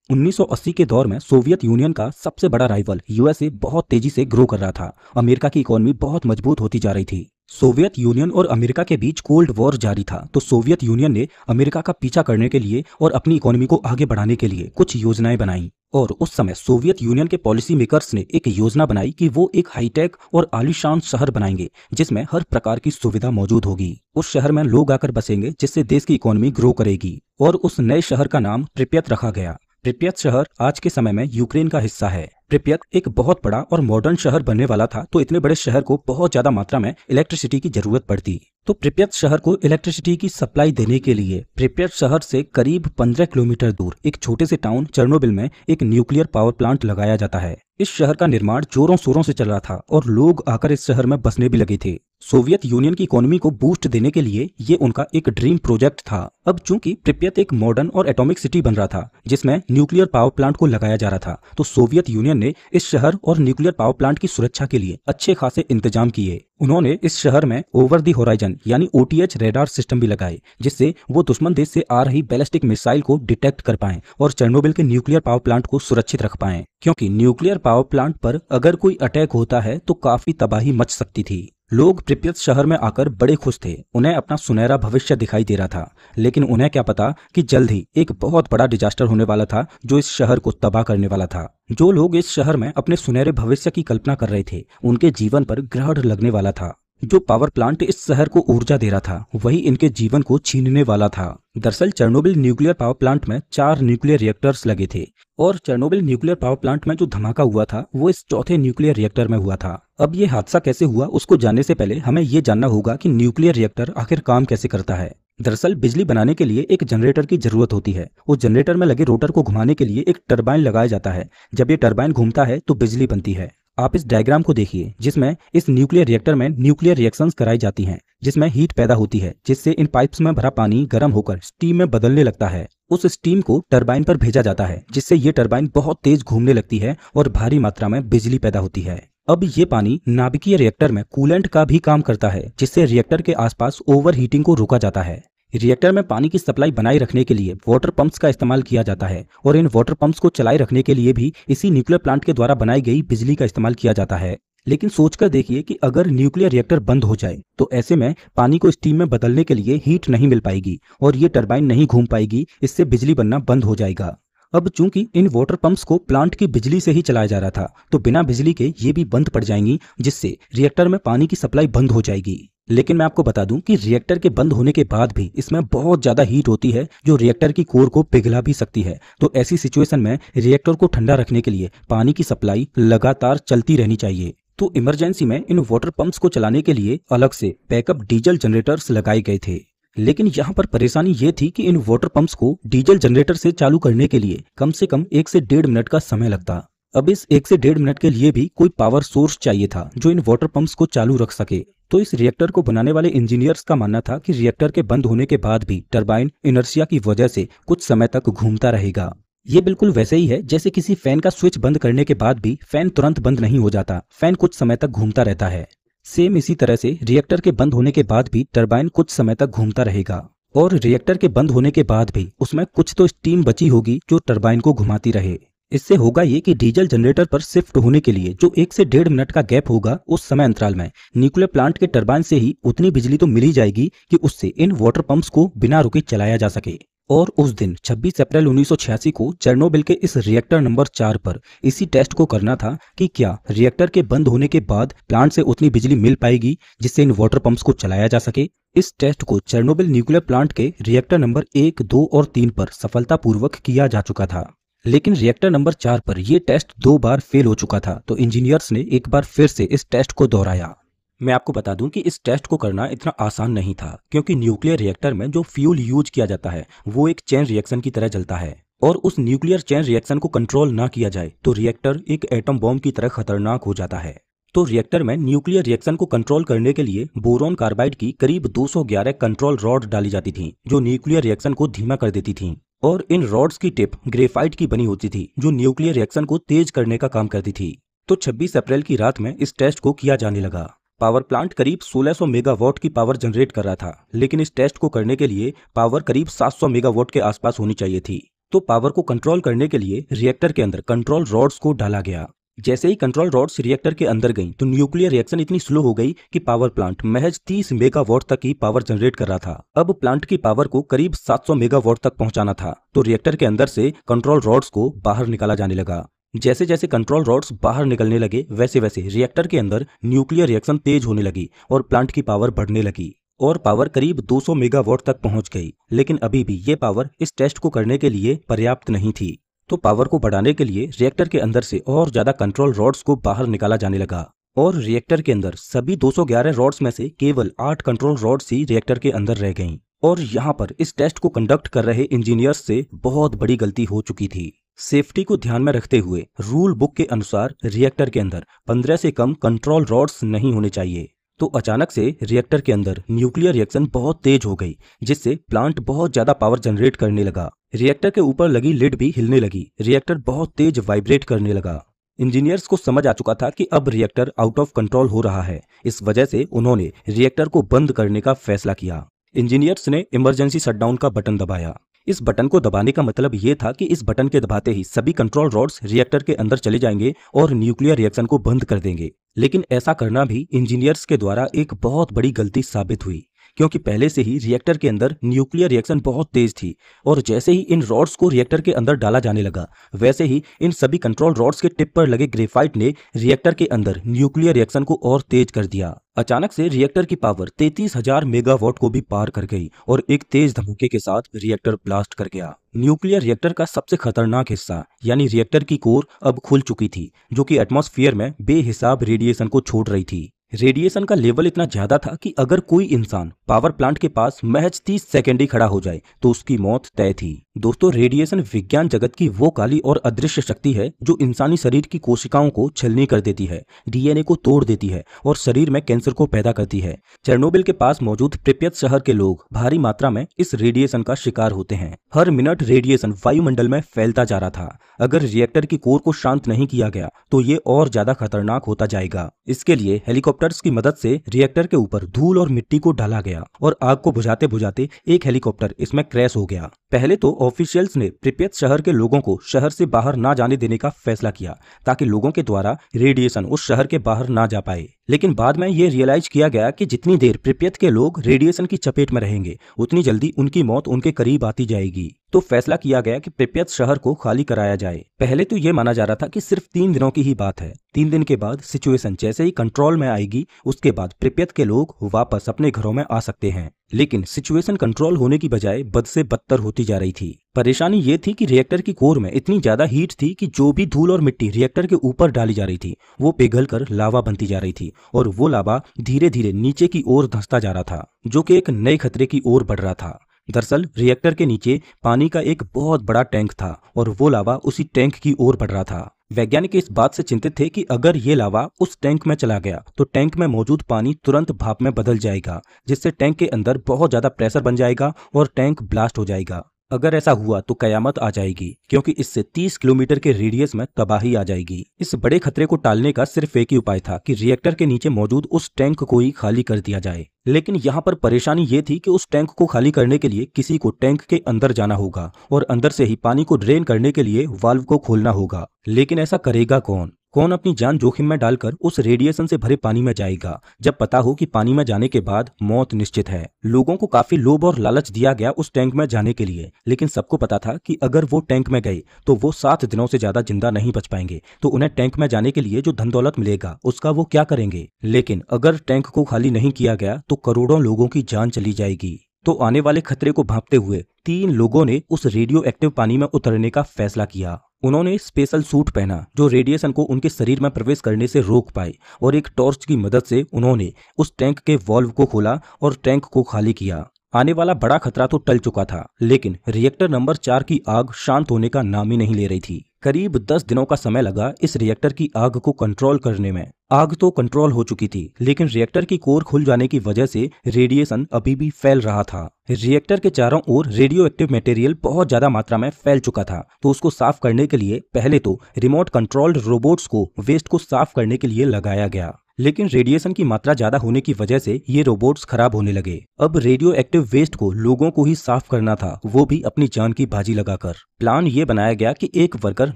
1980 के दौर में सोवियत यूनियन का सबसे बड़ा राइवल यूएसए बहुत तेजी से ग्रो कर रहा था। अमेरिका की इकोनॉमी बहुत मजबूत होती जा रही थी। सोवियत यूनियन और अमेरिका के बीच कोल्ड वॉर जारी था, तो सोवियत यूनियन ने अमेरिका का पीछा करने के लिए और अपनी इकोनॉमी को आगे बढ़ाने के लिए कुछ योजनाएं बनाई। और उस समय सोवियत यूनियन के पॉलिसी मेकर्स ने एक योजना बनाई कि वो एक हाईटेक और आलीशान शहर बनाएंगे जिसमें हर प्रकार की सुविधा मौजूद होगी। उस शहर में लोग आकर बसेंगे जिससे देश की इकोनॉमी ग्रो करेगी। और उस नए शहर का नाम प्रिप्यत रखा गया। प्रिप्यत शहर आज के समय में यूक्रेन का हिस्सा है। प्रिप्यत एक बहुत बड़ा और मॉडर्न शहर बनने वाला था, तो इतने बड़े शहर को बहुत ज्यादा मात्रा में इलेक्ट्रिसिटी की जरूरत पड़ती। तो प्रिप्यत शहर को इलेक्ट्रिसिटी की सप्लाई देने के लिए प्रिप्यत शहर से करीब 15 किलोमीटर दूर एक छोटे से टाउन चेर्नोबिल में एक न्यूक्लियर पावर प्लांट लगाया जाता है। इस शहर का निर्माण जोरों शोरों से चल रहा था और लोग आकर इस शहर में बसने भी लगे थे। सोवियत यूनियन की इकोनॉमी को बूस्ट देने के लिए ये उनका एक ड्रीम प्रोजेक्ट था। अब चूंकि प्रिप्यत एक मॉडर्न और एटॉमिक सिटी बन रहा था जिसमें न्यूक्लियर पावर प्लांट को लगाया जा रहा था, तो सोवियत यूनियन ने इस शहर और न्यूक्लियर पावर प्लांट की सुरक्षा के लिए अच्छे खासे इंतजाम किए। उन्होंने इस शहर में ओवर द होराइजन यानी ओटीएच रेडार सिस्टम भी लगाए, जिससे वो दुश्मन देश से आ रही बैलिस्टिक मिसाइल को डिटेक्ट कर पाएं और चेर्नोबिल के न्यूक्लियर पावर प्लांट को सुरक्षित रख पाएं। क्योंकि न्यूक्लियर पावर प्लांट पर अगर कोई अटैक होता है तो काफी तबाही मच सकती थी। लोग प्रिप्यत शहर में आकर बड़े खुश थे, उन्हें अपना सुनहरा भविष्य दिखाई दे रहा था। लेकिन उन्हें क्या पता कि जल्द ही एक बहुत बड़ा डिजास्टर होने वाला था जो इस शहर को तबाह करने वाला था। जो लोग इस शहर में अपने सुनहरे भविष्य की कल्पना कर रहे थे, उनके जीवन पर ग्रहण लगने वाला था। जो पावर प्लांट इस शहर को ऊर्जा दे रहा था, वही इनके जीवन को छीनने वाला था। दरअसल चेर्नोबिल न्यूक्लियर पावर प्लांट में 4 न्यूक्लियर रिएक्टर्स लगे थे और चेर्नोबिल न्यूक्लियर पावर प्लांट में जो धमाका हुआ था वो इस चौथे न्यूक्लियर रिएक्टर में हुआ था। अब ये हादसा कैसे हुआ उसको जानने से पहले हमें ये जानना होगा कि न्यूक्लियर रिएक्टर आखिर काम कैसे करता है। दरअसल बिजली बनाने के लिए एक जनरेटर की जरूरत होती है। उस जनरेटर में लगे रोटर को घुमाने के लिए एक टरबाइन लगाया जाता है। जब ये टरबाइन घूमता है तो बिजली बनती है। आप इस डायग्राम को देखिए जिसमें इस न्यूक्लियर रिएक्टर में न्यूक्लियर रिएक्शंस कराई जाती हैं, जिसमें हीट पैदा होती है, जिससे इन पाइप्स में भरा पानी गर्म होकर स्टीम में बदलने लगता है। उस स्टीम को टरबाइन पर भेजा जाता है, जिससे ये टरबाइन बहुत तेज घूमने लगती है और भारी मात्रा में बिजली पैदा होती है। अब ये पानी नाभिकीय रिएक्टर में कूलेंट का भी काम करता है, जिससे रिएक्टर के आसपास ओवर हीटिंग को रोका जाता है। रिएक्टर में पानी की सप्लाई बनाए रखने के लिए वाटर पंप्स का इस्तेमाल किया जाता है और इन वाटर पंप्स को चलाए रखने के लिए भी इसी न्यूक्लियर प्लांट के द्वारा बनाई गई बिजली का इस्तेमाल किया जाता है। लेकिन सोचकर देखिए कि अगर न्यूक्लियर रिएक्टर बंद हो जाए तो ऐसे में पानी को स्टीम में बदलने के लिए हीट नहीं मिल पाएगी और ये टरबाइन नहीं घूम पाएगी, इससे बिजली बनना बंद हो जाएगा। अब चूंकि इन वाटर पंप्स को प्लांट की बिजली से ही चलाया जा रहा था, तो बिना बिजली के ये भी बंद पड़ जाएंगी, जिससे रिएक्टर में पानी की सप्लाई बंद हो जाएगी। लेकिन मैं आपको बता दूं कि रिएक्टर के बंद होने के बाद भी इसमें बहुत ज्यादा हीट होती है जो रिएक्टर की कोर को पिघला भी सकती है। तो ऐसी सिचुएशन में रिएक्टर को ठंडा रखने के लिए पानी की सप्लाई लगातार चलती रहनी चाहिए। तो इमरजेंसी में इन वाटर पंप्स को चलाने के लिए अलग से बैकअप डीजल जनरेटर्स लगाए गए थे। लेकिन यहाँ पर परेशानी ये थी कि इन वाटर पंप्स को डीजल जनरेटर से चालू करने के लिए कम से कम 1 से 1.5 मिनट का समय लगता। अब इस 1 से 1.5 मिनट के लिए भी कोई पावर सोर्स चाहिए था जो इन वाटर पंप्स को चालू रख सके। तो इस रिएक्टर को बनाने वाले इंजीनियर्स का मानना था कि रिएक्टर के बंद होने के बाद भी टरबाइन इनर्शिया की वजह से कुछ समय तक घूमता रहेगा। ये बिल्कुल वैसे ही है जैसे किसी फैन का स्विच बंद करने के बाद भी फैन तुरंत बंद नहीं हो जाता, फैन कुछ समय तक घूमता रहता है। सेम इसी तरह से रिएक्टर के बंद होने के बाद भी टरबाइन कुछ समय तक घूमता रहेगा और रिएक्टर के बंद होने के बाद भी उसमें कुछ तो स्टीम बची होगी जो टरबाइन को घुमाती रहे। इससे होगा ये कि डीजल जनरेटर पर शिफ्ट होने के लिए जो 1 से 1.5 मिनट का गैप होगा, उस समय अंतराल में न्यूक्लियर प्लांट के टरबाइन से ही उतनी बिजली तो मिल ही जाएगी कि उससे इन वाटर पंप्स को बिना रुके चलाया जा सके। और उस दिन 26 अप्रैल 1986 को चेर्नोबिल के इस रिएक्टर नंबर 4 पर इसी टेस्ट को करना था कि क्या रिएक्टर के बंद होने के बाद प्लांट से उतनी बिजली मिल पाएगी जिससे इन वाटर पंप्स को चलाया जा सके। इस टेस्ट को चेर्नोबिल न्यूक्लियर प्लांट के रिएक्टर नंबर 1, 2 और 3 पर सफलतापूर्वक किया जा चुका था। लेकिन रिएक्टर नंबर 4 पर यह टेस्ट 2 बार फेल हो चुका था, तो इंजीनियर्स ने एक बार फिर से इस टेस्ट को दोहराया। मैं आपको बता दूं कि इस टेस्ट को करना इतना आसान नहीं था, क्योंकि न्यूक्लियर रिएक्टर में जो फ्यूल यूज किया जाता है वो एक चेन रिएक्शन की तरह चलता है और उस न्यूक्लियर चेन रिएक्शन को कंट्रोल ना किया जाए तो रिएक्टर एक एटम बॉम्ब की तरह खतरनाक हो जाता है। तो रिएक्टर में न्यूक्लियर रिएक्शन को कंट्रोल करने के लिए बोरॉन कार्बाइड की करीब 211 कंट्रोल रॉड डाली जाती थी जो न्यूक्लियर रिएक्शन को धीमा कर देती थी। और इन रॉड्स की टिप ग्रेफाइट की बनी होती थी जो न्यूक्लियर रिएक्शन को तेज करने का काम करती थी। तो 26 अप्रैल की रात में इस टेस्ट को किया जाने लगा। पावर प्लांट करीब 1600 मेगावाट की पावर जनरेट कर रहा था, लेकिन इस टेस्ट को करने के लिए पावर करीब 700 मेगावाट के आसपास होनी चाहिए थी। तो पावर को कंट्रोल करने के लिए रिएक्टर के अंदर कंट्रोल रॉड्स को डाला गया। जैसे ही कंट्रोल रॉड्स रिएक्टर के अंदर गईं तो न्यूक्लियर रिएक्शन इतनी स्लो हो गई कि पावर प्लांट महज 30 मेगावाट तक की पावर जनरेट कर रहा था। अब प्लांट की पावर को करीब 700 मेगावाट तक पहुंचाना था, तो रिएक्टर के अंदर से कंट्रोल रॉड्स को बाहर निकाला जाने लगा। जैसे जैसे कंट्रोल रॉड्स बाहर निकलने लगे वैसे वैसे रिएक्टर के अंदर न्यूक्लियर रिएक्शन तेज होने लगी और प्लांट की पावर बढ़ने लगी और पावर करीब 200 मेगावाट तक पहुंच गई। लेकिन अभी भी ये पावर इस टेस्ट को करने के लिए पर्याप्त नहीं थी, तो पावर को बढ़ाने के लिए रिएक्टर के अंदर से और ज्यादा कंट्रोल रॉड्स को बाहर निकाला जाने लगा और रिएक्टर के अंदर सभी 211 रॉड्स में से केवल 8 कंट्रोल रॉड्स ही रिएक्टर के अंदर रह गईं। और यहाँ पर इस टेस्ट को कंडक्ट कर रहे इंजीनियर्स से बहुत बड़ी गलती हो चुकी थी। सेफ्टी को ध्यान में रखते हुए रूल बुक के अनुसार रिएक्टर के अंदर 15 से कम कंट्रोल रॉड्स नहीं होने चाहिए। तो अचानक से रिएक्टर के अंदर न्यूक्लियर रिएक्शन बहुत तेज हो गई, जिससे प्लांट बहुत ज्यादा पावर जनरेट करने लगा। रिएक्टर के ऊपर लगी लिड भी हिलने लगी, रिएक्टर बहुत तेज वाइब्रेट करने लगा। इंजीनियर्स को समझ आ चुका था कि अब रिएक्टर आउट ऑफ कंट्रोल हो रहा है। इस वजह से उन्होंने रिएक्टर को बंद करने का फैसला किया। इंजीनियर्स ने इमरजेंसी शटडाउन का बटन दबाया। इस बटन को दबाने का मतलब ये था कि इस बटन के दबाते ही सभी कंट्रोल रॉड्स रिएक्टर के अंदर चले जाएंगे और न्यूक्लियर रिएक्शन को बंद कर देंगे। लेकिन ऐसा करना भी इंजीनियर्स के द्वारा एक बहुत बड़ी गलती साबित हुई, क्योंकि पहले से ही रिएक्टर के अंदर न्यूक्लियर रिएक्शन बहुत तेज थी और जैसे ही इन रॉड्स को रिएक्टर के अंदर डाला जाने लगा वैसे ही इन सभी कंट्रोल रॉड्स के टिप पर लगे ग्रेफाइट ने रिएक्टर के अंदर न्यूक्लियर रिएक्शन को और तेज कर दिया। अचानक से रिएक्टर की पावर 33,000 मेगावाट को भी पार कर गई और एक तेज धमाके के साथ रिएक्टर ब्लास्ट कर गया। न्यूक्लियर रिएक्टर का सबसे खतरनाक हिस्सा यानी रिएक्टर की कोर अब खुल चुकी थी, जो कि एटमॉस्फेयर में बेहिसाब रेडिएशन को छोड़ रही थी। रेडिएशन का लेवल इतना ज्यादा था कि अगर कोई इंसान पावर प्लांट के पास महज 30 सेकंड ही खड़ा हो जाए तो उसकी मौत तय थी। दोस्तों, रेडिएशन विज्ञान जगत की वो काली और अदृश्य शक्ति है जो इंसानी शरीर की कोशिकाओं को छलनी कर देती है, डीएनए को तोड़ देती है और शरीर में कैंसर को पैदा करती है। चेरनोबिल के पास मौजूद प्रिपेत शहर के लोग भारी मात्रा में इस रेडिएशन का शिकार होते हैं। हर मिनट रेडिएशन वायुमंडल में फैलता जा रहा था। अगर रिएक्टर की कोर को शांत नहीं किया गया तो ये और ज्यादा खतरनाक होता जाएगा। इसके लिए हेलीकॉप्टर्स की मदद से रिएक्टर के ऊपर धूल और मिट्टी को डाला गया और आग को बुझाते बुझाते एक हेलीकॉप्टर इसमें क्रैश हो गया। पहले तो ऑफिशियल्स ने प्रिपेत शहर के लोगों को शहर से बाहर ना जाने देने का फैसला किया ताकि लोगों के द्वारा रेडिएशन उस शहर के बाहर ना जा पाए। लेकिन बाद में ये रियलाइज किया गया कि जितनी देर प्रिपेत के लोग रेडिएशन की चपेट में रहेंगे उतनी जल्दी उनकी मौत उनके करीब आती जाएगी। तो फैसला किया गया कि प्रिपेत शहर को खाली कराया जाए। पहले तो ये माना जा रहा था कि सिर्फ 3 दिनों की ही बात है। 3 दिन के बाद सिचुएशन जैसे ही कंट्रोल में आएगी उसके बाद प्रिपेत के लोग वापस अपने घरों में आ सकते हैं। लेकिन सिचुएशन कंट्रोल होने की बजाय बद से बदतर होती जा रही थी। परेशानी ये थी कि रिएक्टर की कोर में इतनी ज्यादा हीट थी कि जो भी धूल और मिट्टी रिएक्टर के ऊपर डाली जा रही थी वो पिघलकर लावा बनती जा रही थी और वो लावा धीरे धीरे नीचे की ओर धंसता जा रहा था, जो कि एक नए खतरे की ओर बढ़ रहा था। दरअसल रिएक्टर के नीचे पानी का एक बहुत बड़ा टैंक था और वो लावा उसी टैंक की ओर बढ़ रहा था। वैज्ञानिक इस बात से चिंतित थे कि अगर ये लावा उस टैंक में चला गया तो टैंक में मौजूद पानी तुरंत भाप में बदल जाएगा, जिससे टैंक के अंदर बहुत ज्यादा प्रेशर बन जाएगा और टैंक ब्लास्ट हो जाएगा। अगर ऐसा हुआ तो कयामत आ जाएगी, क्योंकि इससे 30 किलोमीटर के रेडियस में तबाही आ जाएगी। इस बड़े खतरे को टालने का सिर्फ एक ही उपाय था कि रिएक्टर के नीचे मौजूद उस टैंक को ही खाली कर दिया जाए। लेकिन यहाँ पर परेशानी ये थी कि उस टैंक को खाली करने के लिए किसी को टैंक के अंदर जाना होगा और अंदर से ही पानी को ड्रेन करने के लिए वाल्व को खोलना होगा। लेकिन ऐसा करेगा कौन? कौन अपनी जान जोखिम में डालकर उस रेडिएशन से भरे पानी में जाएगा जब पता हो कि पानी में जाने के बाद मौत निश्चित है? लोगों को काफी लोभ और लालच दिया गया उस टैंक में जाने के लिए, लेकिन सबको पता था कि अगर वो टैंक में गए तो वो 7 दिनों से ज्यादा जिंदा नहीं बच पाएंगे, तो उन्हें टैंक में जाने के लिए जो धन दौलत मिलेगा उसका वो क्या करेंगे? लेकिन अगर टैंक को खाली नहीं किया गया तो करोड़ों लोगों की जान चली जाएगी। तो आने वाले खतरे को भांपते हुए 3 लोगों ने उस रेडियो एक्टिव पानी में उतरने का फैसला किया। उन्होंने स्पेशल सूट पहना जो रेडिएशन को उनके शरीर में प्रवेश करने से रोक पाए और एक टॉर्च की मदद से उन्होंने उस टैंक के वाल्व को खोला और टैंक को खाली किया। आने वाला बड़ा खतरा तो टल चुका था, लेकिन रिएक्टर नंबर 4 की आग शांत होने का नाम ही नहीं ले रही थी। करीब 10 दिनों का समय लगा इस रिएक्टर की आग को कंट्रोल करने में। आग तो कंट्रोल हो चुकी थी, लेकिन रिएक्टर की कोर खुल जाने की वजह से रेडिएशन अभी भी फैल रहा था। रिएक्टर के चारों ओर रेडियो एक्टिव मटेरियल बहुत ज्यादा मात्रा में फैल चुका था, तो उसको साफ करने के लिए पहले तो रिमोट कंट्रोल्ड रोबोट्स को वेस्ट को साफ करने के लिए लगाया गया। लेकिन रेडिएशन की मात्रा ज्यादा होने की वजह से ये रोबोट्स खराब होने लगे। अब रेडियो एक्टिव वेस्ट को लोगों को ही साफ करना था, वो भी अपनी जान की बाजी लगाकर। प्लान ये बनाया गया कि एक वर्कर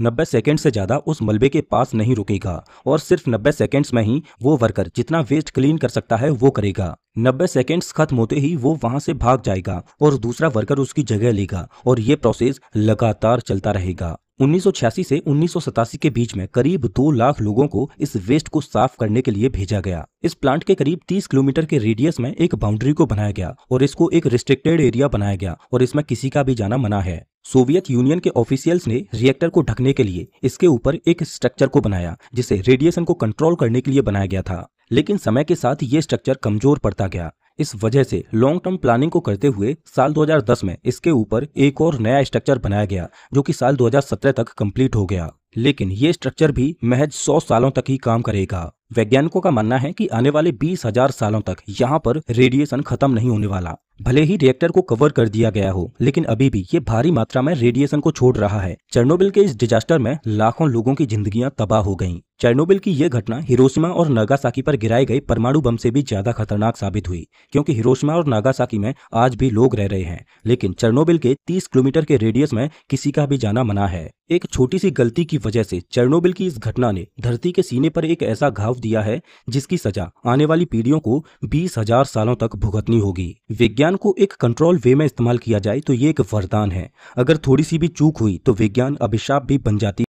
90 सेकंड से ज्यादा उस मलबे के पास नहीं रुकेगा और सिर्फ 90 सेकंड्स में ही वो वर्कर जितना वेस्ट क्लीन कर सकता है वो करेगा। 90 सेकंड्स खत्म होते ही वो वहां से भाग जाएगा और दूसरा वर्कर उसकी जगह लेगा और ये प्रोसेस लगातार चलता रहेगा। 1986 से 1987 के बीच में करीब 2 लाख लोगों को इस वेस्ट को साफ करने के लिए भेजा गया। इस प्लांट के करीब 30 किलोमीटर के रेडियस में एक बाउंड्री को बनाया गया और इसको एक रिस्ट्रिक्टेड एरिया बनाया गया और इसमें किसी का भी जाना मना है। सोवियत यूनियन के ऑफिशियल्स ने रिएक्टर को ढकने के लिए इसके ऊपर एक स्ट्रक्चर को बनाया जिसे रेडिएशन को कंट्रोल करने के लिए बनाया गया था, लेकिन समय के साथ ये स्ट्रक्चर कमजोर पड़ता गया। इस वजह से लॉन्ग टर्म प्लानिंग को करते हुए साल 2010 में इसके ऊपर एक और नया स्ट्रक्चर बनाया गया जो कि साल 2017 तक कंप्लीट हो गया। लेकिन ये स्ट्रक्चर भी महज 100 सालों तक ही काम करेगा। वैज्ञानिकों का मानना है कि आने वाले 20,000 सालों तक यहाँ पर रेडिएशन खत्म नहीं होने वाला। भले ही रिएक्टर को कवर कर दिया गया हो, लेकिन अभी भी ये भारी मात्रा में रेडिएशन को छोड़ रहा है। चेरनोबिल के इस डिजास्टर में लाखों लोगों की जिंदगियां तबाह हो गईं। चेरनोबिल की यह घटना हिरोशिमा और नागासाकी पर गिराए गए परमाणु बम से भी ज्यादा खतरनाक साबित हुई, क्योंकि हिरोशिमा और नागासाकी में आज भी लोग रह रहे हैं, लेकिन चेरनोबिल के 30 किलोमीटर के रेडियस में किसी का भी जाना मना है। एक छोटी सी गलती की वजह से चेरनोबिल की इस घटना ने धरती के सीने पर एक ऐसा घाव दिया है जिसकी सजा आने वाली पीढ़ियों को 20,000 सालों तक भुगतनी होगी। विज्ञान को एक कंट्रोल वे में इस्तेमाल किया जाए तो ये एक वरदान है। अगर थोड़ी सी भी चूक हुई तो विज्ञान अभिशाप भी बन जाती